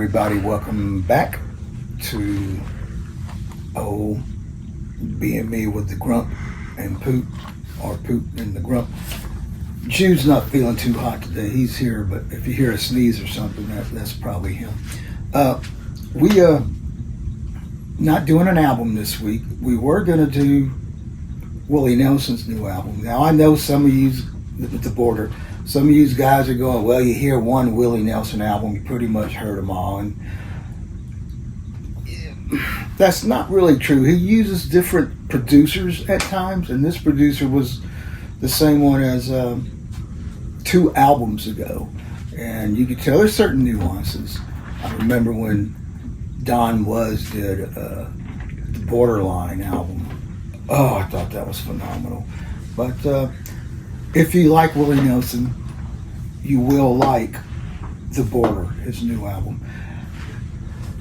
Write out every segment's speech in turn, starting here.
everybody, welcome back to being me with the Grump and Poot, or Poot and the Grump. Jude's not feeling too hot today. He's here, but if you hear a sneeze or something, that's probably him. We not doing an album this week. We were gonna do Willie Nelson's new album. Now I know some of you at the border, some of you guys are going, well, you hear one Willie Nelson album, you pretty much heard them all. And that's not really true. He uses different producers at times, and this producer was the same one as 2 albums ago. And you could tell there's certain nuances. I remember when Don Was did the Borderline album. Oh, I thought that was phenomenal. But if you like Willie Nelson, you will like The Border, his new album.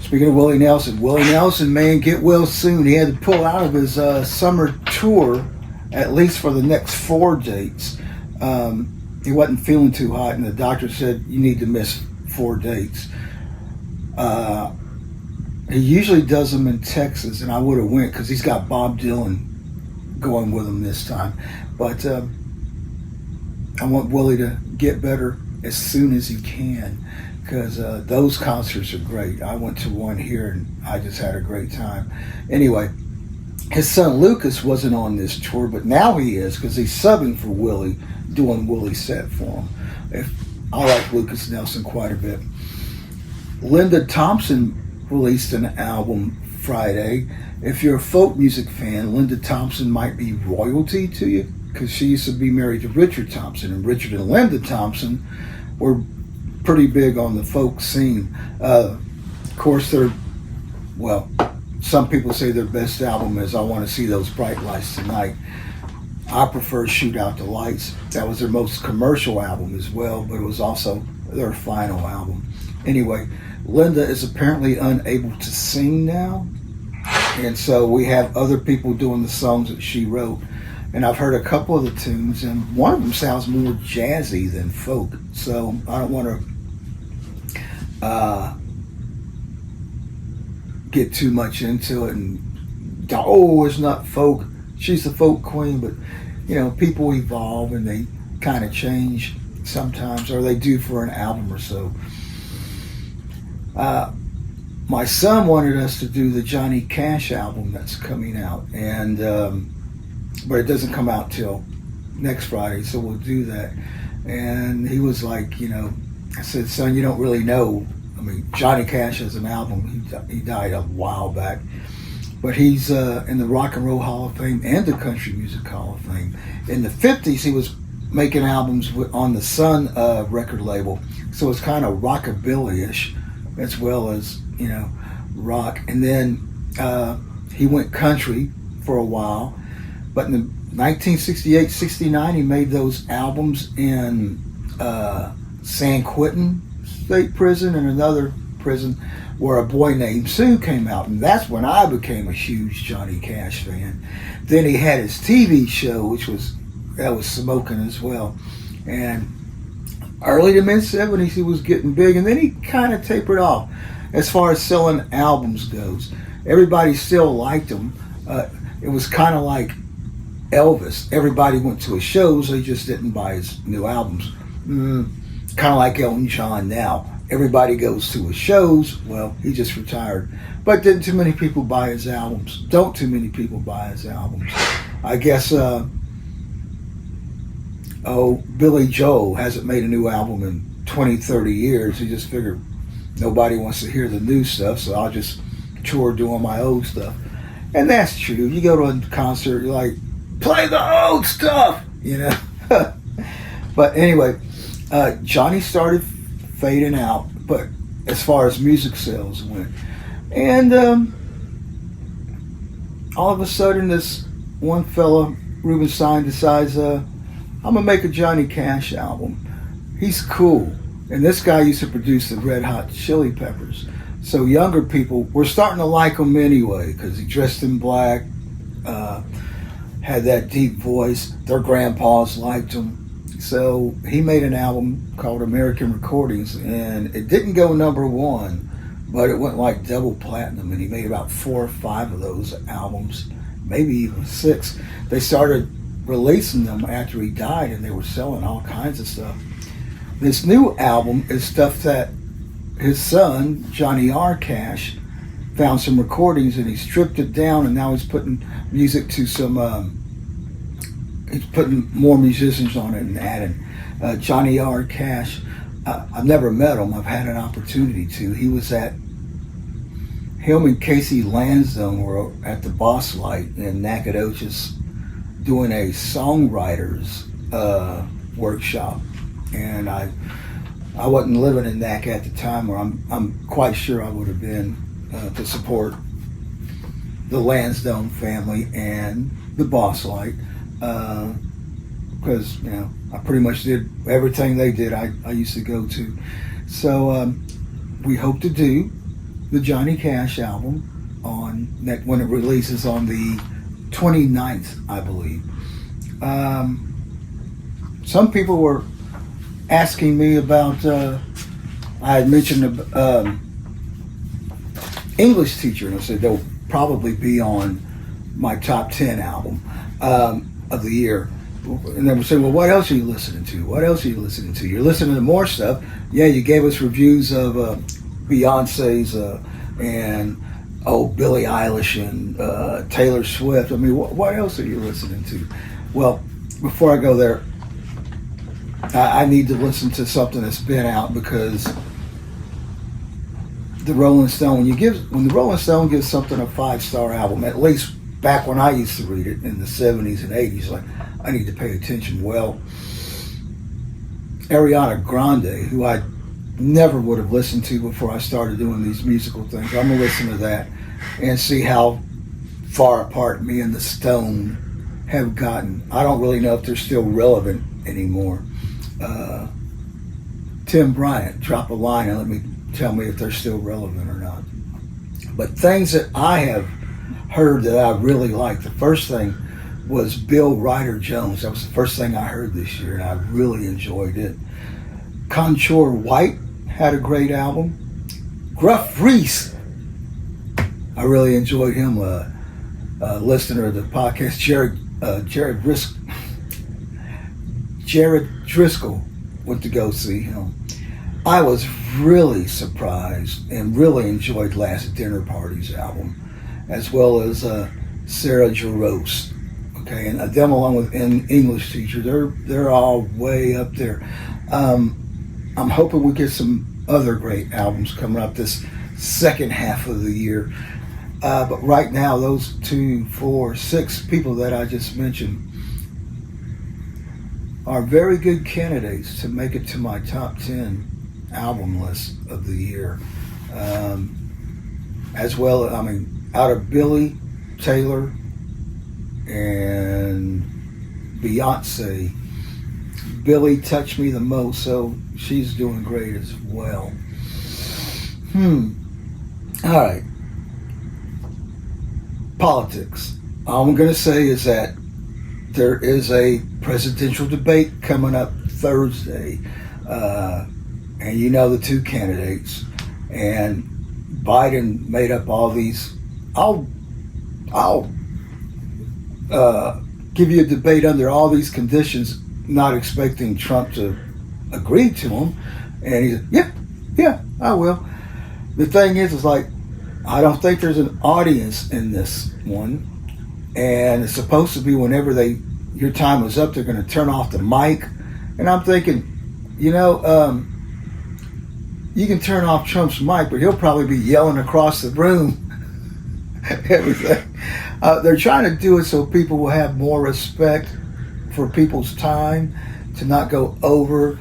Speaking of Willie Nelson, man, get well soon. He had to pull out of his summer tour, at least for the next 4 dates. He wasn't feeling too hot, and the doctor said, you need to miss 4 dates. He usually does them in Texas, and I would have went because he's got Bob Dylan going with him this time. But I want Willie to get better as soon as he can, because those concerts are great. I went to one here and I just had a great time. Anyway, his son Lucas wasn't on this tour, but now he is, because he's subbing for Willie, doing Willie's set for him. I like Lucas Nelson quite a bit. Linda Thompson released an album Friday. If you're a folk music fan, Linda Thompson might be royalty to you, because she used to be married to Richard Thompson, and Richard and Linda Thompson were pretty big on the folk scene. Of course, some people say their best album is I Want to See Those Bright Lights Tonight. I prefer Shoot Out the Lights. That was their most commercial album as well, but it was also their final album. Anyway, Linda is apparently unable to sing now, and so we have other people doing the songs that she wrote. And I've heard a couple of the tunes, and one of them sounds more jazzy than folk. So I don't want to get too much into it and it's not folk. She's the folk queen, but people evolve and they kind of change sometimes, or they do for an album or so. My son wanted us to do the Johnny Cash album that's coming out, and but it doesn't come out till next Friday, so we'll do that. And he was like, I said, son, you don't really know. I mean, Johnny Cash has an album. He died a while back, but he's in the Rock and Roll Hall of Fame and the Country Music Hall of Fame. In the 50s, he was making albums on the Sun record label, so it's kind of rockabilly-ish as well as rock. And then he went country for a while. But in 1968, 69, he made those albums in San Quentin State Prison and another prison where A Boy Named Sue came out. And that's when I became a huge Johnny Cash fan. Then he had his TV show, that was smoking as well. And early to mid-70s, he was getting big. And then he kind of tapered off as far as selling albums goes. Everybody still liked him. It was kind of like Elvis. Everybody went to his shows, they just didn't buy his new albums. Kind of like Elton John now. Everybody goes to his shows. Well, he just retired. But didn't too many people buy his albums. Don't too many people buy his albums. I guess, Billy Joel hasn't made a new album in 20, 30 years. He just figured nobody wants to hear the new stuff, so I'll just tour doing my old stuff. And that's true. You go to a concert, you're like, play the old stuff, But anyway, Johnny started fading out, but as far as music sales went. And all of a sudden, this one fella, Rubenstein, decides, I'm going to make a Johnny Cash album. He's cool. And this guy used to produce the Red Hot Chili Peppers. So younger people were starting to like him anyway, because he dressed in black, had that deep voice. Their grandpas liked him. So he made an album called American Recordings, and it didn't go number 1, but it went like double platinum, and he made about 4 or 5 of those albums, maybe even 6. They started releasing them after he died, and they were selling all kinds of stuff. This new album is stuff that his son, Johnny R. Cash, found some recordings, and he stripped it down, and now he's putting music to some, he's putting more musicians on it and adding. Johnny R. Cash, I've never met him. I've had an opportunity to. He was at, him and Casey Lansdowne were at the Boss Light in Nacogdoches doing a songwriters workshop, and I wasn't living in Nac at the time, or I'm quite sure I would have been to support the Lansdowne family and the Boss Light, because I pretty much did everything they did. I used to go to. So we hope to do the Johnny Cash album when it releases on the 29th, I believe. Some people were asking me about, I had mentioned English teacher, and I said they'll probably be on my top 10 album of the year. And they were saying, well, what else are you listening to? What else are you listening to? You're listening to more stuff. Yeah, you gave us reviews of Beyonce's and Billie Eilish and Taylor Swift. I mean, what else are you listening to? Well, before I go there, I need to listen to something that's been out, because the Rolling Stone, when the Rolling Stone gives something a 5-star album, at least back when I used to read it in the 70s and 80s, like, I need to pay attention. Well, Ariana Grande, who I never would have listened to before I started doing these musical things, I'm gonna listen to that and see how far apart me and the Stone have gotten. I don't really know if they're still relevant anymore. Tim Bryant, drop a line and tell me if they're still relevant or not. But things that I have heard that I really like, the first thing was Bill Ryder Jones. That was the first thing I heard this year, and I really enjoyed it. Contour White had a great album. Gruff Reese, I really enjoyed him. Listener of the podcast, Jared Driscoll, went to go see him. I was really surprised and really enjoyed Last Dinner Party's album, as well as Sarah Jarosz. Okay, and them along with an English teacher, they're all way up there. I'm hoping we get some other great albums coming up this second half of the year. But right now, those 2, 4, 6 people that I just mentioned are very good candidates to make it to my top 10 album list of the year. As well, out of Billy, Taylor, and Beyonce, Billy touched me the most, so she's doing great as well. All right. Politics. All I'm going to say is that there is a presidential debate coming up Thursday, and the 2 candidates, and Biden made up all these. I'll give you a debate under all these conditions, not expecting Trump to agree to them. And he said, yeah, I will. The thing is like, I don't think there's an audience in this one. And it's supposed to be whenever your time is up, they're going to turn off the mic. And I'm thinking, you can turn off Trump's mic, but he'll probably be yelling across the room. Everything. They're trying to do it so people will have more respect for people's time, to not go over.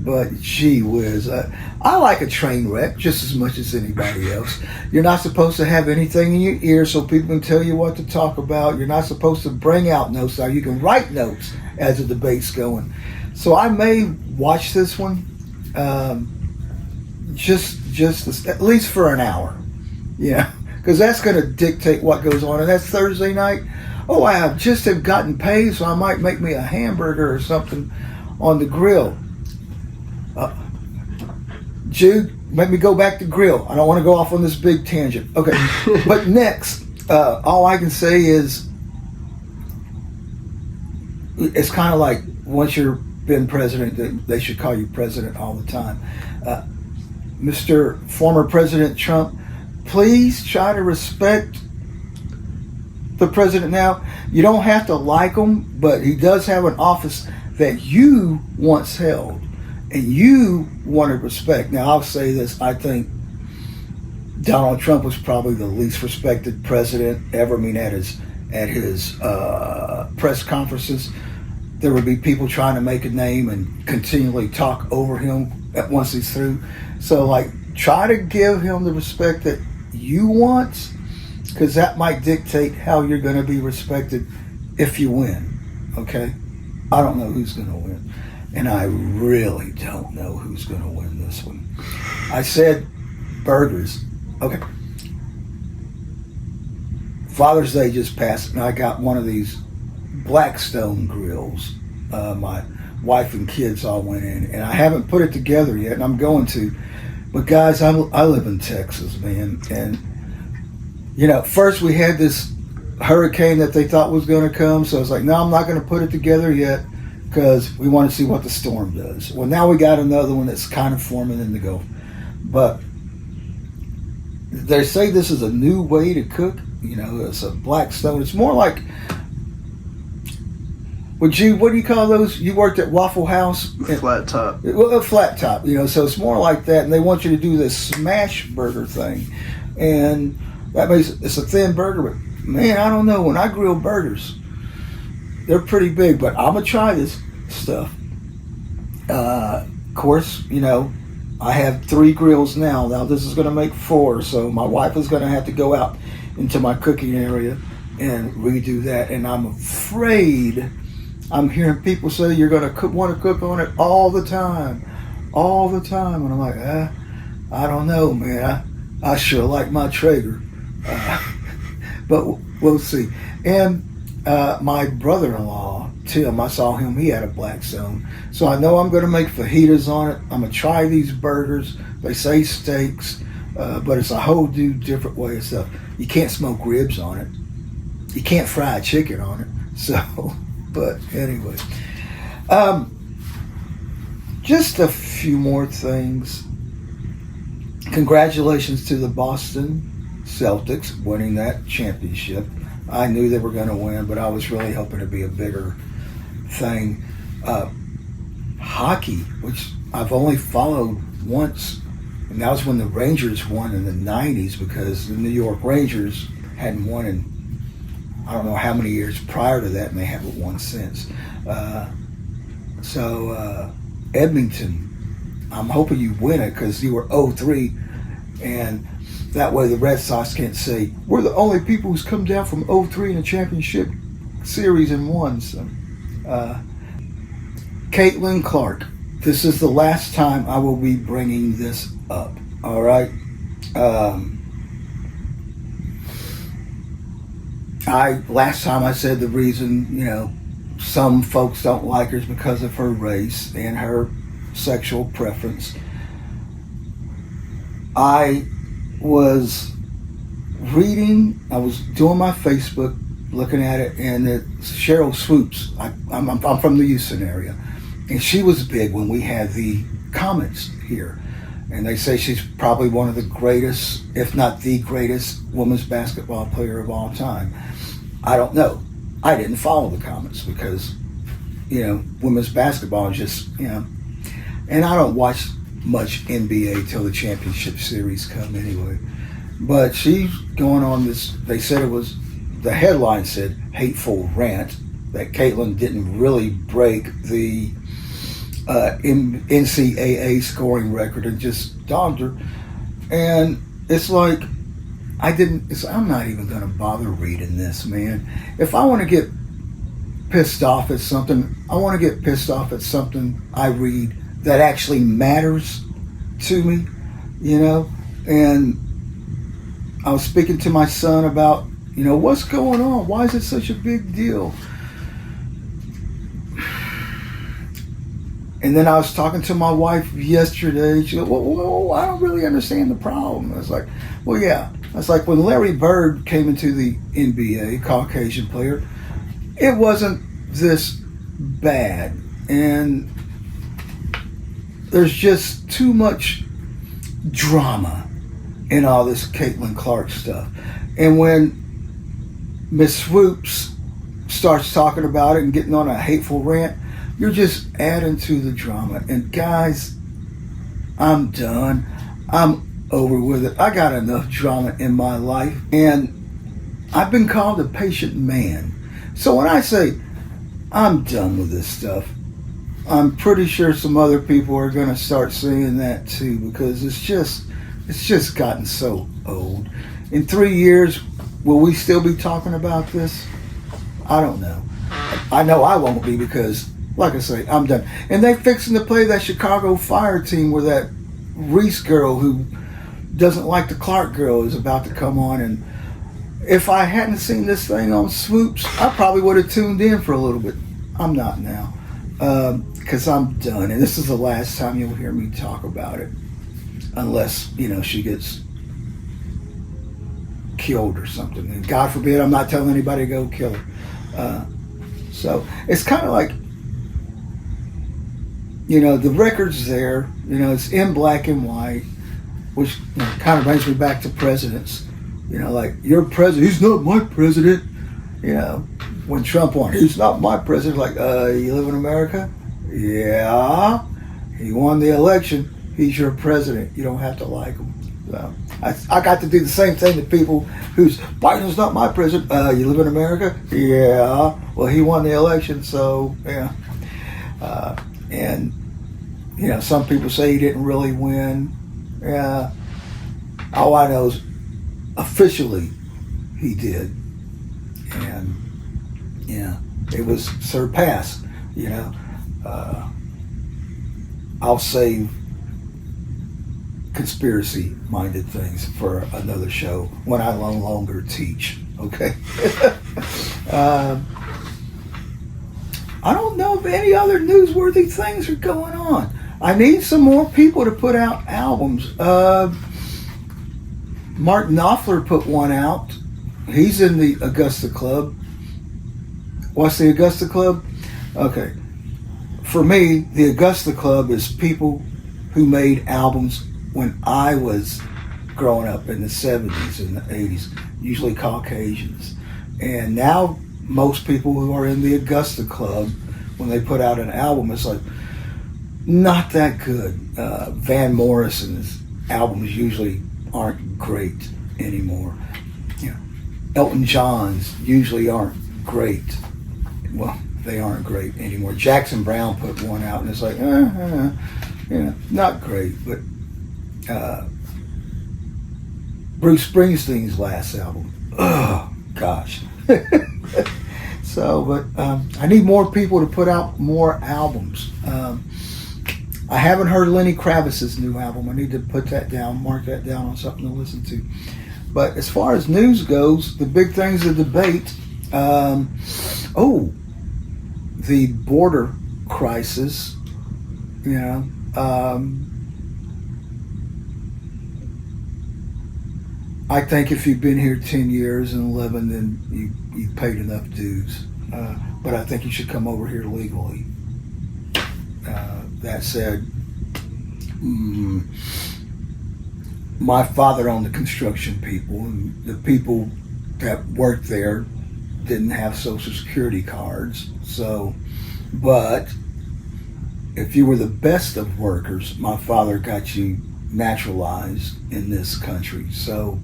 But gee whiz, I like a train wreck just as much as anybody else. You're not supposed to have anything in your ear so people can tell you what to talk about. You're not supposed to bring out notes. Now you can write notes as the debate's going. So I may watch this one, just at least for an hour, because that's going to dictate what goes on. And that's Thursday night. Oh, I just have gotten paid, so I might make me a hamburger or something on the grill. Jude, let me go back to grill. I don't want to go off on this big tangent. Okay, but next, all I can say is it's kind of like once you're been president, they should call you president all the time. Mr. Former President Trump, please try to respect the president now. You don't have to like him, but he does have an office that you once held and you wanted respect. Now, I'll say this. I think Donald Trump was probably the least respected president ever. I mean, at his press conferences, there would be people trying to make a name and continually talk over him once he's through. So, like, try to give him the respect that you want, because that might dictate how you're going to be respected if you win, okay? I don't know who's going to win, and I really don't know who's going to win this one. I said burgers. Okay. Father's Day just passed, and I got one of these Blackstone grills. My wife and kids all went in, and I haven't put it together yet, and I'm going to. But guys, I live in Texas, man, and you know, first we had this hurricane that they thought was going to come, so I was like, no, I'm not going to put it together yet because we want to see what the storm does. Well, now we got another one that's kind of forming in the Gulf, but they say this is a new way to cook. You know, it's a Blackstone. It's more like, would you, what do you call those? You worked at Waffle House? Flat top. Well, a flat top, you know, so it's more like that. And they want you to do this smash burger thing. And that makes it's a thin burger, but man, I don't know. When I grill burgers, they're pretty big, but I'm going to try this stuff. Of course, you know, I have 3 grills now. Now this is going to make 4, so my wife is going to have to go out into my cooking area and redo that. And I'm afraid I'm hearing people say you're going to want to cook on it all the time. And I'm like, I don't know, man. I sure like my Traeger. But we'll see. And my brother-in-law, Tim, I saw him. He had a Blackstone. So I know I'm going to make fajitas on it. I'm going to try these burgers. They say steaks, but it's a whole new different way of stuff. You can't smoke ribs on it. You can't fry chicken on it. So, but anyway. Just a few more things. Congratulations to the Boston Celtics winning that championship. I knew they were going to win, but I was really hoping to be a bigger thing. Hockey, which I've only followed once, and that was when the Rangers won in the 90s, because the New York Rangers hadn't won in I don't know how many years prior to that, and they haven't won since. So Edmonton, I'm hoping you win it, because you were 0-3, and that way the Red Sox can't say, we're the only people who's come down from 0-3 in a championship series and won. So, Caitlin Clark, this is the last time I will be bringing this up, all right? Last time I said the reason, you know, some folks don't like her is because of her race and her sexual preference. I was doing my Facebook, looking at it, and it's Cheryl Swoops. I'm from the Houston area, and she was big when we had the Comets here. And they say she's probably one of the greatest, if not the greatest, women's basketball player of all time. I don't know. I didn't follow the Comets because, you know, women's basketball is just, you know, and I don't watch much NBA till the championship series come anyway. But she's going on this, they said it was, the headline said, hateful rant, that Caitlin didn't really break the NCAA scoring record and just dogged her. And it's like, I'm not even going to bother reading this, man. If I want to get pissed off at something, I want to get pissed off at something I read that actually matters to me, you know. And I was speaking to my son about, you know, what's going on? Why is it such a big deal? And then I was talking to my wife yesterday. She goes, well, I don't really understand the problem. I was like, well, yeah. I was like, when Larry Bird came into the NBA, Caucasian player, it wasn't this bad. And there's just too much drama in all this Caitlin Clark stuff. And when Miss Swoops starts talking about it and getting on a hateful rant, you're just adding to the drama. And guys, I'm done. I'm over with it. I got enough drama in my life. And I've been called a patient man. So when I say I'm done with this stuff, I'm pretty sure some other people are going to start saying that too, because it's just gotten so old. In 3 years, will we still be talking about this? I don't know. I know I won't be, because, like I say, I'm done. And they fixing to play that Chicago Fire team where that Reese girl who doesn't like the Clark girl is about to come on. And if I hadn't seen this thing on Swoops, I probably would have tuned in for a little bit. I'm not now, because I'm done. And this is the last time you'll hear me talk about it. Unless, she gets killed or something. And God forbid, I'm not telling anybody to go kill her. So it's kind of like, the record's there. It's in black and white, which kind of brings me back to presidents. Like, your president, he's not my president. When Trump won, he's not my president. Like, you live in America? Yeah. He won the election. He's your president. You don't have to like him. So I got to do the same thing to people who's, Biden's not my president. You live in America? Yeah. Well, he won the election, so yeah. And some people say he didn't really win. Yeah. All I know is officially he did. And yeah, it was surpassed. I'll save conspiracy-minded things for another show when I no longer teach. Okay. I don't know if any other newsworthy things are going on. I need some more people to put out albums. Mark Knopfler put one out. He's in the Augusta Club. What's the Augusta Club? Okay. For me, the Augusta Club is people who made albums when I was growing up in the 70s and the 80s, usually Caucasians. And now most people who are in the Augusta Club, when they put out an album, it's like, not that good. Van Morrison's albums usually aren't great anymore. Elton John's usually aren't great. Well, they aren't great anymore. Jackson Browne put one out, and it's like, not great. But Bruce Springsteen's last album, oh gosh. So, but I need more people to put out more albums. I haven't heard Lenny Kravitz's new album. I need to put that down, mark that down on something to listen to. But as far as news goes, the big things of debate, the border crisis, I think if you've been here 10 years and 11, then you've paid enough dues. But I think you should come over here legally. That said, my father owned the construction people, and the people that worked there didn't have Social Security cards. So, but if you were the best of workers, my father got you naturalized in this country. So,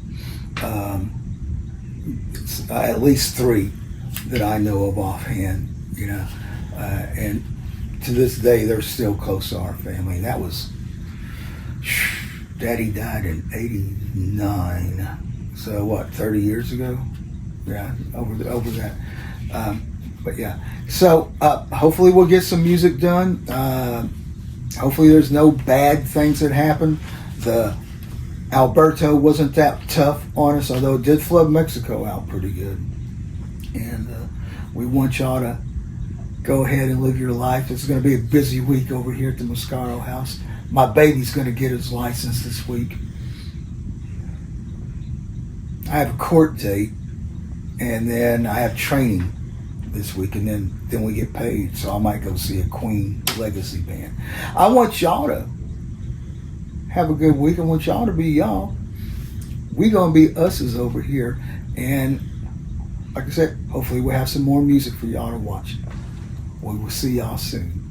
it's at least 3 that I know of offhand, and to this day, they're still close to our family. That was, Daddy died in '89, so what, 30 years ago? Yeah, over that. But yeah, so hopefully we'll get some music done. Hopefully there's no bad things that happen. The Alberto wasn't that tough on us, although it did flood Mexico out pretty good. And we want y'all to go ahead and live your life. It's going to be a busy week over here at the Moscaro house. My baby's going to get his license this week. I have a court date, and then I have training this week, and then we get paid. So I might go see a Queen Legacy band. I want y'all to have a good week. I want y'all to be y'all. We gonna be us's over here, and like I said, hopefully we'll have some more music for y'all to watch. We will see y'all soon.